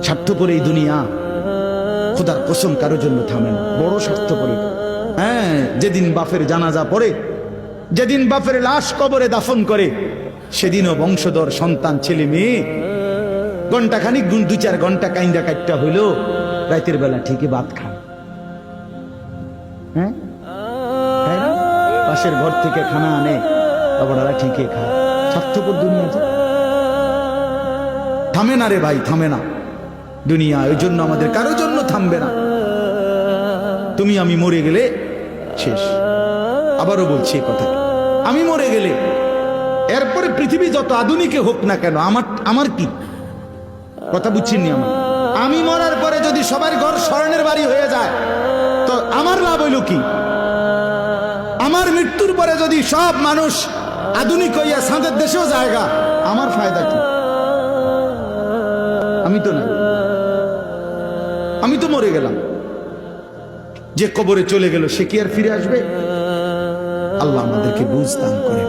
স্বার্থপর এই দুনিয়া, খোদার কসম কারোর জন্য থামে না, বড় স্বার্থপর। হ্যাঁ, যেদিন বাপের জানাজা পড়ে, যেদিন বাপের লাশ কবরে দাফন করে, সেদিনও বংশধর সন্তান ছেলে মেয়ে ঘন্টাখানিক 2-4 ঘন্টা কাইন্দা কাটটা হইল, রাতের বেলা ঠিকই ভাত খায়। হ্যাঁ, পাশের ঘর থেকে খানা আনে, বাবারা ঠিকই খায়। স্বার্থপর দুনিয়া থামে না রে ভাই, থামে না দুনিয়া। ওই জন্য আমাদের কারোর জন্য থামবে না। তুমি আমি মরে গেলে শেষ। আবারও বলছি এই কথা, আমি মরে গেলে এরপরে পৃথিবী যত আধুনিক হোক না কেন, আমার কি কথা বুঝছেননি? আমি মরার পরে যদি সবার ঘর স্বর্ণের বাড়ি হয়ে যায় তো আমার লাভ হইল কি? আমার মৃত্যুর পরে যদি সব মানুষ আধুনিক হইয়া সাঁদের দেশেও জায়গা, আমার ফায়দা কি? আমি তো না, আমি তো মরে গেলাম। যে কবরে চলে গেল সে কি আর ফিরে আসবে? আল্লাহ আমাদেরকে বুঝ দান করেন।